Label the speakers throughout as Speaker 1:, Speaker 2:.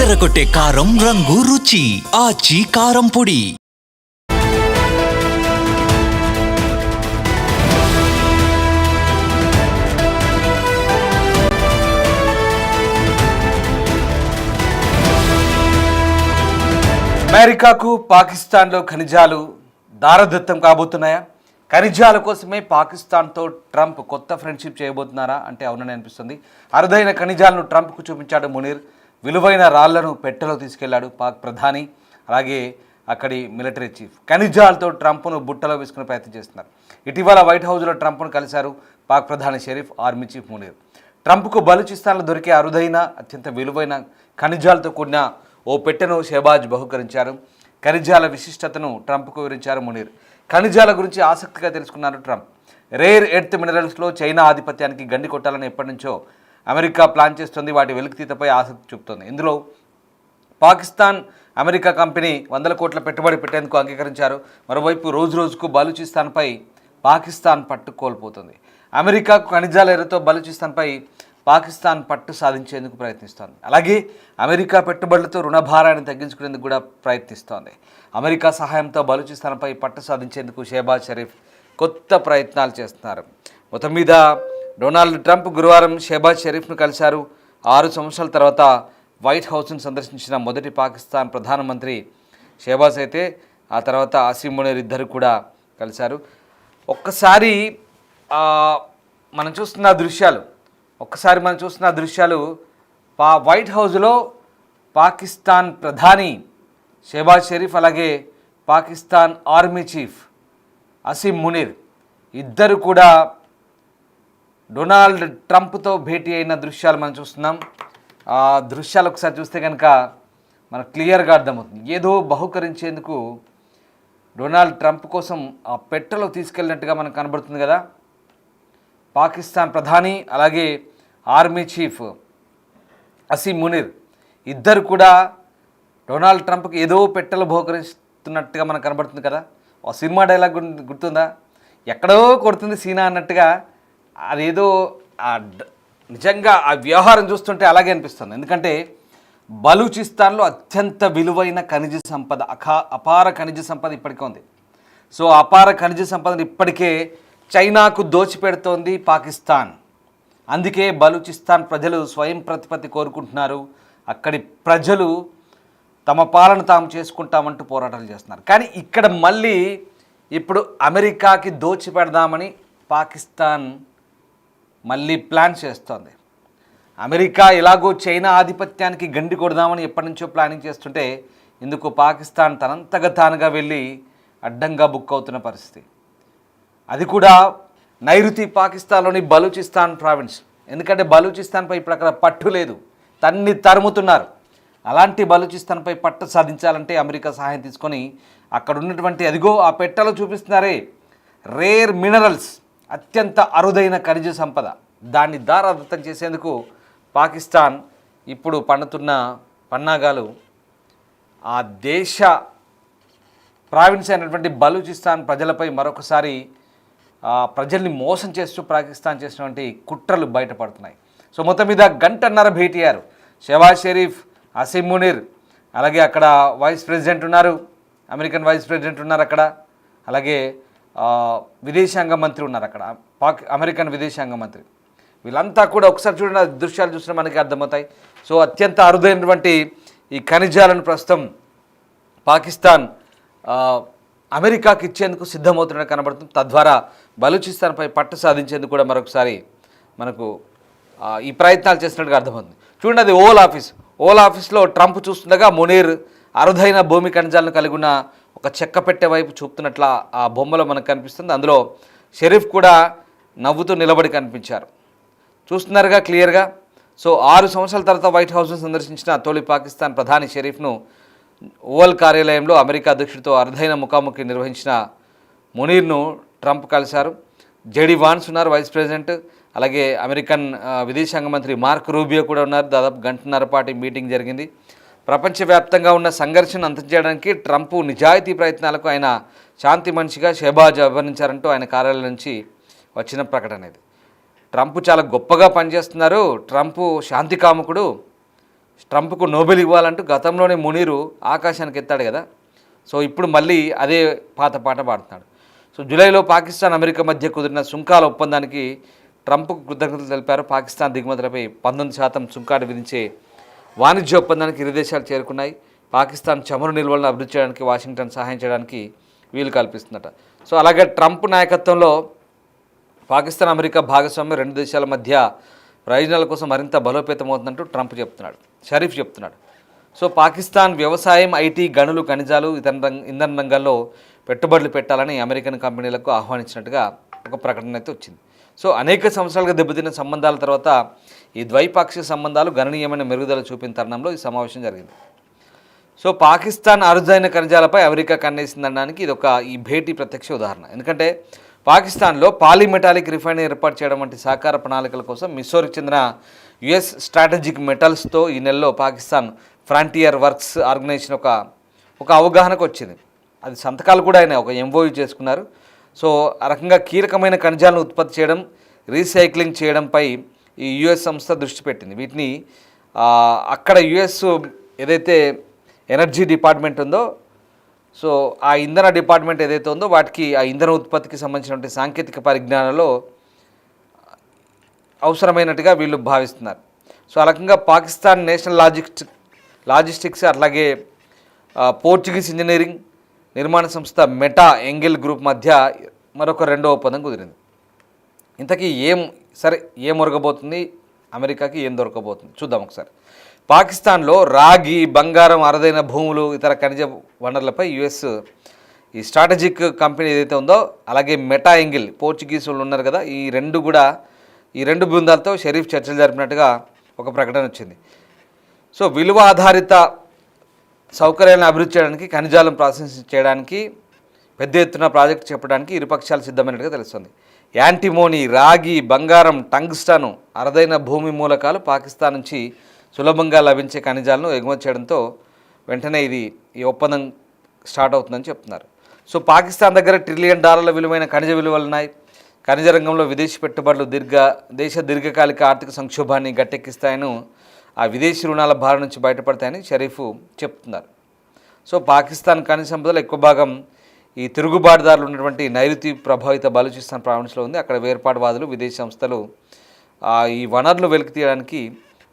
Speaker 1: అదరగొట్టే కారం రంగు రుచి ఆచి కారం పొడి.
Speaker 2: అమెరికాకు పాకిస్తాన్లో ఖనిజాలు దారదత్తం కాబోతున్నాయా? ఖనిజాల కోసమే పాకిస్తాన్తో ట్రంప్ కొత్త ఫ్రెండ్షిప్ చేయబోతున్నారా అంటే అవునని అనిపిస్తుంది. అరుదైన ఖనిజాలను ట్రంప్కు చూపించాడు మునీర్. విలువైన రాళ్లను పెట్టెలో తీసుకెళ్లాడు పాక్ ప్రధాని, అలాగే అక్కడి మిలిటరీ చీఫ్. ఖనిజాలతో ట్రంప్ను బుట్టలో వేసుకునే ప్రయత్నం చేస్తున్నారు. ఇటీవల వైట్ హౌస్లో ట్రంప్ను కలిశారు పాక్ ప్రధాని షరీఫ్, ఆర్మీ చీఫ్ మునీర్. ట్రంప్కు బలూచిస్తాన్లో దొరికే అరుదైన అత్యంత విలువైన ఖనిజాలతో కూడిన ఓ పెట్టెను షెహబాజ్ బహుకరించారు. ఖనిజాల విశిష్టతను ట్రంప్కు వివరించారు మునీర్. ఖనిజాల గురించి ఆసక్తిగా తెలుసుకున్నారు ట్రంప్. రేర్ ఎర్త్ మినరల్స్లో చైనా ఆధిపత్యానికి గండి కొట్టాలని ఎప్పటి నుంచో అమెరికా ప్లాన్ చేస్తుంది. వాటి వెలికితీతపై ఆసక్తి చూపుతోంది. ఇందులో పాకిస్తాన్ అమెరికా కంపెనీ 100 కోట్ల పెట్టుబడి పెట్టేందుకు అంగీకరించారు. మరోవైపు రోజుకు బలూచిస్తాన్పై పాకిస్తాన్ పట్టు కోల్పోతుంది. అమెరికాకు ఖనిజాల ఎరతో బలూచిస్తాన్పై పాకిస్తాన్ పట్టు సాధించేందుకు ప్రయత్నిస్తోంది. అలాగే అమెరికా పెట్టుబడులతో రుణభారాన్ని తగ్గించుకునేందుకు కూడా ప్రయత్నిస్తోంది. అమెరికా సహాయంతో బలూచిస్తాన్పై పట్టు సాధించేందుకు షెహబాజ్ షరీఫ్ కొత్త ప్రయత్నాలు చేస్తున్నారు. మొత్తం మీద డొనాల్డ్ ట్రంప్ గురువారం షెహబాజ్ షరీఫ్ను కలిశారు. 6 సంవత్సరాల తర్వాత వైట్ హౌస్ను సందర్శించిన మొదటి పాకిస్తాన్ ప్రధానమంత్రి షెహబాజ్ అయితే ఆ తర్వాత అసీం మునీర్ ఇద్దరు కూడా కలిశారు. ఒక్కసారి మనం చూస్తున్న దృశ్యాలు వైట్ హౌస్లో పాకిస్తాన్ ప్రధాని షెహబాజ్ షరీఫ్, అలాగే పాకిస్తాన్ ఆర్మీ చీఫ్ అసీం మునీర్ ఇద్దరు కూడా డొనాల్డ్ ట్రంప్తో భేటీ అయిన దృశ్యాలు మనం చూస్తున్నాం. ఆ దృశ్యాలు ఒకసారి చూస్తే కనుక మనకు క్లియర్గా అర్థమవుతుంది. ఏదో బహుకరించేందుకు డొనాల్డ్ ట్రంప్ కోసం ఆ పెట్టెలో తీసుకెళ్ళినట్టుగా మనకు కనబడుతుంది కదా. పాకిస్తాన్ ప్రధాని అలాగే ఆర్మీ చీఫ్ అసీం మునీర్ ఇద్దరు కూడా డొనాల్డ్ ట్రంప్కి ఏదో పెట్టెలు బహుకరిస్తున్నట్టుగా మనకు కనబడుతుంది కదా. ఆ సినిమా డైలాగ్ గుర్తుందా? ఎక్కడో కొడుతుంది సీనా అన్నట్టుగా. అదేదో నిజంగా ఆ వ్యవహారం చూస్తుంటే అలాగే అనిపిస్తుంది. ఎందుకంటే బలూచిస్తాన్లో అత్యంత విలువైన ఖనిజ సంపద, అపార ఖనిజ సంపద ఇప్పటికే ఉంది. సో అపార ఖనిజ సంపదను ఇప్పటికే చైనాకు దోచిపెడుతోంది పాకిస్తాన్. అందుకే బలూచిస్తాన్ ప్రజలు స్వయం ప్రతిపత్తి కోరుకుంటున్నారు. అక్కడి ప్రజలు తమ పాలన తాము చేసుకుంటామంటూ పోరాటాలు చేస్తున్నారు. కానీ ఇక్కడ మళ్ళీ ఇప్పుడు అమెరికాకి దోచిపెడదామని పాకిస్తాన్ మళ్ళీ ప్లాన్ చేస్తోంది. అమెరికా ఎలాగో చైనా ఆధిపత్యానికి గండి కొడదామని ఎప్పటి నుంచో ప్లానింగ్ చేస్తుంటే ఇందుకు పాకిస్తాన్ తనంతగా తానుగా వెళ్ళి అడ్డంగా బుక్ అవుతున్న పరిస్థితి. అది కూడా నైరుతి పాకిస్తాన్లోని బలూచిస్తాన్ ప్రావిన్స్. ఎందుకంటే బలూచిస్తాన్పై ఇప్పుడు అక్కడ పట్టు లేదు, తరుముతున్నారు. అలాంటి బలూచిస్తాన్పై పట్టు సాధించాలంటే అమెరికా సహాయం తీసుకొని అక్కడ ఉన్నటువంటి అదిగో ఆ పెట్టెలో చూపిస్తున్నారే రేర్ మినరల్స్, అత్యంత అరుదైన ఖనిజ సంపద, దాన్ని దారాదత్తం చేసేందుకు పాకిస్తాన్ ఇప్పుడు పన్నుతున్న పన్నాగాలు ఆ దేశ ప్రావిన్స్ అయినటువంటి బలూచిస్తాన్ ప్రజలపై మరొకసారి ప్రజల్ని మోసం చేస్తూ పాకిస్తాన్ చేసినటువంటి కుట్రలు బయటపడుతున్నాయి. సో మొత్తం మీద గంటన్నర భేటీ అయ్యారు షెహబాజ్ షరీఫ్, అసీం మునీర్, అలాగే అక్కడ వైస్ ప్రెసిడెంట్ ఉన్నారు, అమెరికన్ వైస్ ప్రెసిడెంట్ ఉన్నారు అక్కడ, అలాగే విదేశాంగ మంత్రి ఉన్నారు అక్కడ, అమెరికన్ విదేశాంగ మంత్రి. వీళ్ళంతా కూడా ఒకసారి చూడండి, దృశ్యాలు చూసినా మనకి అర్థమవుతాయి. సో అత్యంత అరుదైనటువంటి ఈ ఖనిజాలను ప్రస్తుతం పాకిస్తాన్ అమెరికాకి ఇచ్చేందుకు సిద్ధమవుతున్నట్టు కనబడుతుంది. తద్వారా బలూచిస్తాన్పై పట్టు సాధించేందుకు కూడా మరొకసారి మనకు ఈ ప్రయత్నాలు చేసినట్టుగా అర్థమవుతుంది. చూడండి, అది ఓవల్ ఆఫీస్లో ట్రంప్ చూస్తుండగా మునీర్ అరుదైన భూమి ఖనిజాలను కలిగి ఉన్న ఒక చెక్క పెట్టె వైపు చూపుతున్నట్ల ఆ బొమ్మలో మనకు కనిపిస్తుంది. అందులో షరీఫ్ కూడా నవ్వుతూ నిలబడి కనిపించారు. చూస్తున్నారుగా క్లియర్గా. సో 6 సంవత్సరాల తర్వాత వైట్ హౌస్ను సందర్శించిన తొలి పాకిస్తాన్ ప్రధాని షరీఫ్ను ఓవల్ కార్యాలయంలో అమెరికా అధ్యక్షుడితో అరుదైన ముఖాముఖి నిర్వహించిన మునీర్ను ట్రంప్ కలిశారు. జేడీ వాన్స్ ఉన్నారు వైస్ ప్రెసిడెంట్, అలాగే అమెరికన్ విదేశాంగ మంత్రి మార్క్ రూబియో కూడా ఉన్నారు. దాదాపు గంటన్నర పాటు మీటింగ్ జరిగింది. ప్రపంచవ్యాప్తంగా ఉన్న సంఘర్షణ అంతం చేయడానికి ట్రంప్ నిజాయితీ ప్రయత్నాలకు ఆయన శాంతి మనిషిగా షెహబాజ్ అభివర్ణించారంటూ ఆయన కార్యాలయం నుంచి వచ్చిన ప్రకటన ఇది. ట్రంప్ చాలా గొప్పగా పనిచేస్తున్నారు, ట్రంప్ శాంతి కాముకుడు, ట్రంప్కు నోబెల్ ఇవ్వాలంటూ గతంలోనే మునీరు ఆకాశానికి ఎత్తాడు కదా. సో ఇప్పుడు మళ్ళీ అదే పాత పాట పాడుతున్నాడు. సో జూలైలో పాకిస్తాన్ అమెరికా మధ్య కుదిరిన సుంకాల ఒప్పందానికి ట్రంప్కు కృతజ్ఞతలు తెలిపారు. పాకిస్తాన్ దిగుమతులపై 19% సుంకాలు విధించే వాణిజ్య ఒప్పందానికి ఇరు దేశాలు చేరుకున్నాయి. పాకిస్తాన్ చమురు నిల్వలను అభివృద్ధి చేయడానికి వాషింగ్టన్ సహాయం చేయడానికి వీలు కల్పిస్తుందట. సో అలాగే ట్రంప్ నాయకత్వంలో పాకిస్తాన్ అమెరికా భాగస్వామ్యం రెండు దేశాల మధ్య ప్రయోజనాల కోసం మరింత బలోపేతమవుతుందంటూ ట్రంప్ చెప్తున్నాడు, షరీఫ్ చెప్తున్నాడు. సో పాకిస్తాన్ వ్యవసాయం, ఐటీ, గనులు, ఖనిజాలు, ఇంధన రంగాల్లో పెట్టుబడులు పెట్టాలని అమెరికన్ కంపెనీలకు ఆహ్వానించినట్టుగా ఒక ప్రకటన అయితే వచ్చింది. సో అనేక సంవత్సరాలుగా దెబ్బతిన్న సంబంధాల తర్వాత ఈ ద్వైపాక్షిక సంబంధాలు గణనీయమైన మెరుగుదల చూపిన తరుణంలో ఈ సమావేశం జరిగింది. సో పాకిస్తాన్ అరుదైన ఖనిజాలపై అమెరికా కన్నేసిందనడానికి ఇది ఈ భేటీ ప్రత్యక్ష ఉదాహరణ. ఎందుకంటే పాకిస్తాన్లో పాలీమెటాలిక్ రిఫైనరీ ఏర్పాటు చేయడం వంటి సహకార ప్రణాళికల కోసం మిస్సోరికి చెందిన యుఎస్ స్ట్రాటజిక్ మెటల్స్తో ఈ నెలలో పాకిస్తాన్ ఫ్రాంటియర్ వర్క్స్ ఆర్గనైజేషన్ ఒక అవగాహనకు వచ్చింది. అది సంతకాలు కూడా ఆయన ఒక ఎంఓయూ చేసుకున్నారు. సో ఆ రకంగా కీలకమైన ఖనిజాలను ఉత్పత్తి చేయడం, రీసైక్లింగ్ చేయడంపై ఈ యుఎస్ సంస్థ దృష్టి పెట్టింది. వీటిని అక్కడ యుఎస్ ఏదైతే ఎనర్జీ డిపార్ట్మెంట్ ఉందో, సో ఆ ఇంధన డిపార్ట్మెంట్ ఏదైతే ఉందో వాటికి ఆ ఇంధన ఉత్పత్తికి సంబంధించినటువంటి సాంకేతిక పరిజ్ఞానంలో అవసరమైనట్టుగా వీళ్ళు భావిస్తున్నారు. సో ఆ రకంగా పాకిస్తాన్ నేషనల్ లాజిస్టిక్స్ అట్లాగే పోర్చుగీస్ ఇంజనీరింగ్ నిర్మాణ సంస్థ మెటా ఎంగిల్ గ్రూప్ మధ్య మరొక రెండో ఒప్పందం కుదిరింది. ఇంతకీ ఏం ఒరగబోతుంది, అమెరికాకి ఏం దొరకబోతుంది చూద్దాం ఒకసారి. పాకిస్తాన్లో రాగి, బంగారం, అరుదైన భూములు, ఇతర ఖనిజ వనరులపై యుఎస్ ఈ స్ట్రాటజిక్ కంపెనీ ఏదైతే ఉందో, అలాగే మెటా ఎంగిల్ పోర్చుగీస్ వాళ్ళు ఉన్నారు కదా, ఈ రెండు బృందాలతో షరీఫ్ చర్చలు జరిపినట్టుగా ఒక ప్రకటన వచ్చింది. సో విలువ ఆధారిత సౌకర్యాలను అభివృద్ధి చేయడానికి, ఖనిజాలను ప్రాసెసింగ్ చేయడానికి పెద్ద ఎత్తున ప్రాజెక్టు చెప్పడానికి ఇరుపక్షాలు సిద్ధమైనట్టుగా తెలుస్తుంది. యాంటిమోనీ, రాగి, బంగారం, టంగ్స్టన్, అరుదైన భూమి మూలకాలు పాకిస్తాన్ నుంచి సులభంగా లభించే ఖనిజాలను ఎగుమతి చేయడంతో వెంటనే ఈ ఒప్పందం స్టార్ట్ అవుతుందని చెప్తున్నారు. సో పాకిస్తాన్ దగ్గర $1 ట్రిలియన్ విలువైన ఖనిజ విలువలు ఉన్నాయి. ఖనిజ రంగంలో విదేశీ పెట్టుబడులు దీర్ఘకాలిక ఆర్థిక సంక్షోభాన్ని గట్టెక్కిస్తాయని, ఆ విదేశీ రుణాల భారం నుంచి బయటపడతాయని షరీఫ్ చెప్తున్నారు. సో పాకిస్తాన్ ఖనిజ సంపదలో ఎక్కువ భాగం ఈ తిరుగుబాటుదారులు ఉన్నటువంటి నైరుతి ప్రభావిత బలూచిస్తాన్ ప్రావిన్స్లో ఉంది. అక్కడ వేర్పాటువాదులు, విదేశీ సంస్థలు ఈ వనరులు వెలికి తీయడానికి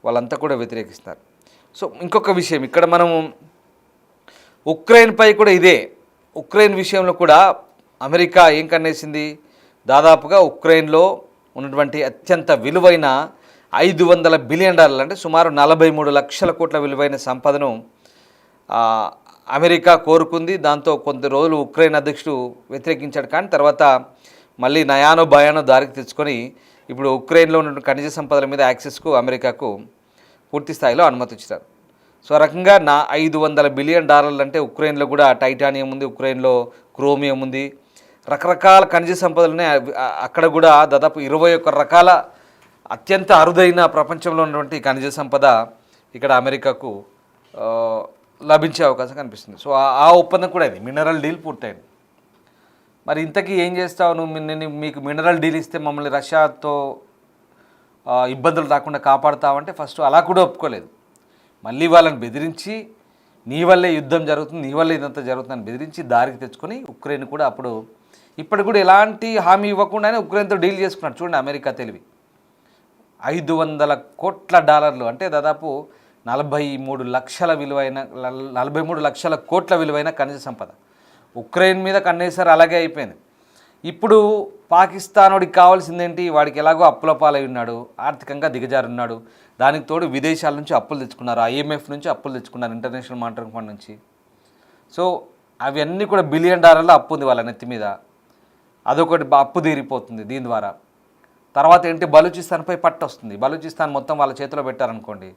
Speaker 2: వాళ్ళంతా కూడా వ్యతిరేకిస్తారు. సో ఇంకొక విషయం ఇక్కడ మనము ఉక్రెయిన్పై కూడా ఉక్రెయిన్ విషయంలో కూడా అమెరికా ఏం కన్నేసింది, దాదాపుగా ఉక్రెయిన్లో ఉన్నటువంటి అత్యంత విలువైన $500 బిలియన్ అంటే సుమారు 43 లక్షల కోట్ల విలువైన సంపదను అమెరికా కోరుకుంది. దాంతో కొంత రోజులు ఉక్రెయిన్ అధ్యక్షుడు వ్యతిరేకించాడు. కానీ తర్వాత మళ్ళీ నయానో భయానో దారికి తెచ్చుకొని ఇప్పుడు ఉక్రెయిన్లో ఉన్న ఖనిజ సంపదల మీద యాక్సెస్కు అమెరికాకు పూర్తి స్థాయిలో అనుమతి ఇచ్చారు. సో ఆ రకంగా $500 బిలియన్ అంటే ఉక్రెయిన్లో కూడా టైటానియం ఉంది, ఉక్రెయిన్లో క్రోమియం ఉంది, రకరకాల ఖనిజ సంపదలనే అక్కడ కూడా దాదాపు 21 రకాల అత్యంత అరుదైన ప్రపంచంలో ఉన్నటువంటి ఖనిజ సంపద ఇక్కడ అమెరికాకు లభించే అవకాశం కనిపిస్తుంది. సో ఆ ఒప్పందం కూడా ఇది మినరల్ డీల్ పూర్తయింది. మరి ఇంతకీ ఏం చేస్తావు నువ్వు, మీకు మినరల్ డీల్ ఇస్తే మమ్మల్ని రష్యాతో ఇబ్బందులు రాకుండా కాపాడుతావంటే ఫస్ట్ అలా కూడా ఒప్పుకోలేదు. మళ్ళీ వాళ్ళని బెదిరించి నీ వల్లే యుద్ధం జరుగుతుంది, నీ వల్లే ఇదంతా జరుగుతుందని బెదిరించి దారికి తెచ్చుకొని ఉక్రెయిన్ కూడా ఇప్పటికి కూడా ఎలాంటి హామీ ఇవ్వకుండానే ఉక్రెయిన్తో డీల్ చేసుకున్నాడు. చూడండి అమెరికా తెలివి. $500 కోట్ల అంటే దాదాపు 43 లక్షల విలువైన 43 లక్షల కోట్ల విలువైన ఖనిజ సంపద ఉక్రెయిన్ మీద కన్నేసారు. అలాగే అయిపోయింది. ఇప్పుడు పాకిస్తానోడికి కావాల్సిందేంటి, వాడికి ఎలాగో అప్పుల పాలై ఉన్నాడు, ఆర్థికంగా దిగజారున్నాడు. దానికి తోడు విదేశాల నుంచి అప్పులు తెచ్చుకున్నారు, IMF నుంచి అప్పులు తెచ్చుకున్నారు, ఇంటర్నేషనల్ మానిటరీ ఫండ్ నుంచి. సో అవన్నీ కూడా $1 బిలియన్ అప్పు ఉంది వాళ్ళ నెత్తి మీద. అదొకటి అప్పు తీరిపోతుంది దీని ద్వారా. తర్వాత ఏంటి, బలూచిస్తాన్పై పట్టు వస్తుంది. బలూచిస్తాన్ మొత్తం వాళ్ళ చేతిలో పెట్టారనుకోండి,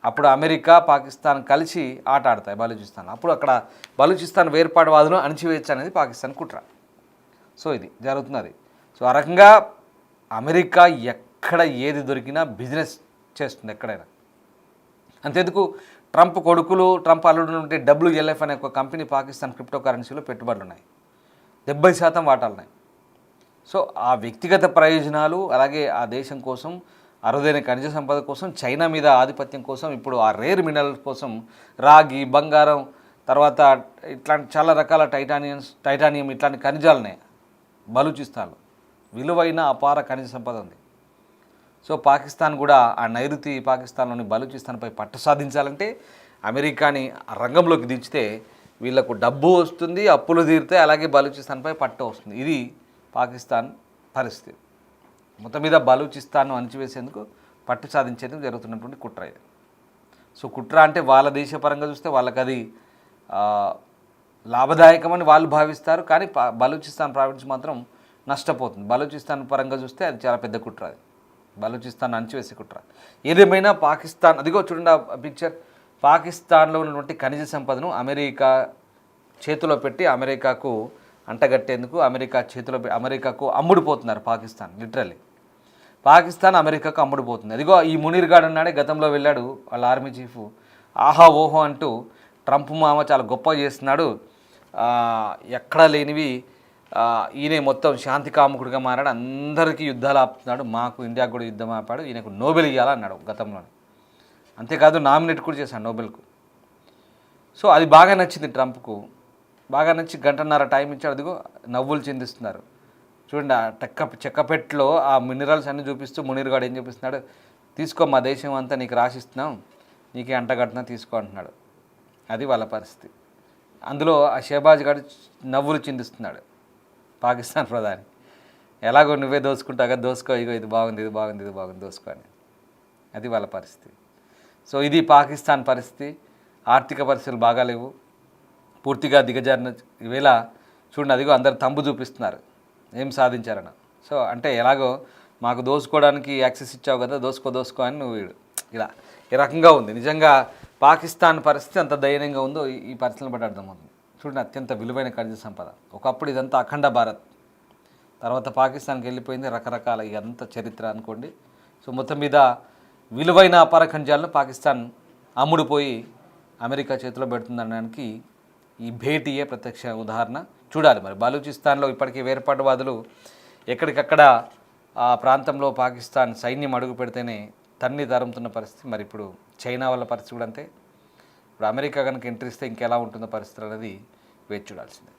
Speaker 2: అప్పుడు అమెరికా, పాకిస్తాన్ కలిసి ఆట ఆడతాయి బలూచిస్తాన్. అప్పుడు అక్కడ బలూచిస్తాన్ వేర్పాటువాదులు అణిచివేయచ్చు అనేది పాకిస్తాన్ కుట్ర. సో ఇది జరుగుతున్నది. సో ఆ రకంగా అమెరికా ఎక్కడ ఏది దొరికినా బిజినెస్ చేస్తుంది ఎక్కడైనా. అంతేందుకు ట్రంప్ కొడుకులు, ట్రంప్ అల్లుడు ఉంటే WLF అనే ఒక కంపెనీ పాకిస్తాన్ క్రిప్టో కరెన్సీలో పెట్టుబడులు ఉన్నాయి, 70% వాటాలు ఉన్నాయి. సో ఆ వ్యక్తిగత ప్రయోజనాలు, అలాగే ఆ దేశం కోసం అరుదైన ఖనిజ సంపద కోసం, చైనా మీద ఆధిపత్యం కోసం, ఇప్పుడు ఆ రేర్ మినరల్ కోసం రాగి, బంగారం, తర్వాత ఇట్లాంటి చాలా రకాల టైటానియం ఇట్లాంటి ఖనిజాలనే బలూచిస్తాన్లో విలువైన అపార ఖనిజ సంపద ఉంది. సో పాకిస్తాన్ కూడా ఆ నైరుతి పాకిస్తాన్లోని బలూచిస్తాన్పై పట్టు సాధించాలంటే అమెరికాని రంగంలోకి దించితే వీళ్లకు డబ్బు వస్తుంది, అప్పులు తీరితే, అలాగే బలూచిస్తాన్పై పట్టు వస్తుంది. ఇది పాకిస్తాన్ పరిస్థితి. మొత్తం మీద బలూచిస్తాన్ను అణిచివేసేందుకు పట్టు సాధించేందుకు జరుగుతున్నటువంటి కుట్ర ఇది. సో కుట్ర అంటే వాళ్ళ దేశపరంగా చూస్తే వాళ్ళకి అది లాభదాయకమని వాళ్ళు భావిస్తారు, కానీ బలూచిస్తాన్ ప్రావిన్స్ మాత్రం నష్టపోతుంది. బలూచిస్తాన్ పరంగా చూస్తే అది చాలా పెద్ద కుట్ర, అది బలూచిస్తాన్ అణిచివేసే కుట్ర. ఏదేమైనా పాకిస్తాన్, అదిగో చూడండి ఆ పిక్చర్, పాకిస్తాన్లో ఉన్నటువంటి ఖనిజ సంపదను అమెరికా చేతిలో పెట్టి అమెరికాకు అంటగట్టేందుకు అమెరికాకు అమ్ముడుపోతున్నారు పాకిస్తాన్. లిటరల్లీ పాకిస్తాన్ అమెరికాకు అమ్ముడుపోతుంది. అదిగో ఈ మునీర్ గార్డ్ అన్నాడే, గతంలో వెళ్ళాడు వాళ్ళ ఆర్మీ చీఫ్, ఆహా ఓహో అంటూ ట్రంప్ మామ చాలా గొప్పగా చేస్తున్నాడు, ఎక్కడా లేనివి ఈయన మొత్తం శాంతి కాముకుడిగా మారాడు, అందరికీ యుద్ధాలు ఆపుతున్నాడు, మాకు ఇండియాకు కూడా యుద్ధం ఆపాడు, ఈయనకు నోబెల్ ఇవ్వాలన్నాడు గతంలో. అంతేకాదు నామినేట్ కూడా చేశాడు నోబెల్కు. సో అది బాగా నచ్చింది ట్రంప్కు, బాగా నచ్చి గంటన్నర టైం ఇచ్చాడు. అదిగో నవ్వులు చిందిస్తున్నారు చూడండి. ఆ చెక్కపెట్టులో ఆ మినరల్స్ అన్నీ చూపిస్తూ మునీర్ గాడు ఏం చూపిస్తున్నాడు, తీసుకో మా దేశం అంతా నీకు రాసిస్తున్నాం, నీకే అంటగట్టినా తీసుకో అంటున్నాడు. అది వాళ్ళ పరిస్థితి. అందులో ఆ షహబాజ్ గారు నవ్వులు చిందిస్తున్నాడు పాకిస్తాన్ ప్రధాని, ఎలాగో నువ్వే దోసుకుంటాగా, దోసుకో, ఇగో ఇది బాగుంది, ఇది బాగుంది, ఇది బాగుంది, దోసుకో అని. అది వాళ్ళ పరిస్థితి. సో ఇది పాకిస్తాన్ పరిస్థితి. ఆర్థిక పరిస్థితులు బాగాలేవు, పూర్తిగా దిగజారిన ఈవేళ చూడండి. అదిగో అందరు తంబు చూపిస్తున్నారు ఏం సాధించారన్న. సో అంటే ఎలాగో మాకు దోసుకోవడానికి యాక్సెస్ ఇచ్చావు కదా, దోసుకో అని నువ్వు ఇలా ఈ రకంగా ఉంది. నిజంగా పాకిస్తాన్ పరిస్థితి అంత దయనీయంగా ఉందో ఈ పరిస్థితులను బట్టి అర్థమవుతుంది. చూడండి, అత్యంత విలువైన ఖనిజ సంపద. ఒకప్పుడు ఇదంతా అఖండ భారత్, తర్వాత పాకిస్తాన్కి వెళ్ళిపోయింది, రకరకాల ఇదంతా చరిత్ర అనుకోండి. సో మొత్తం మీద విలువైన అపార ఖనిజాలను పాకిస్తాన్ అమ్ముడుపోయి అమెరికా చేతిలో పెడుతుందనడానికి ఈ భేటీయే ప్రత్యక్ష ఉదాహరణ. చూడాలి మరి బలూచిస్తాన్లో ఇప్పటికీ వేర్పాటువాదులు ఎక్కడికక్కడ ఆ ప్రాంతంలో పాకిస్తాన్ సైన్యం అడుగు పెడితేనే తన్ని తరుముతున్న పరిస్థితి. మరి ఇప్పుడు చైనా వాళ్ళ పరిస్థితి కూడా అంతే. ఇప్పుడు అమెరికా కనుక ఎంట్రీ ఇస్తే ఇంకెలా ఉంటుందో పరిస్థితి అనేది వేచి చూడాల్సిందే.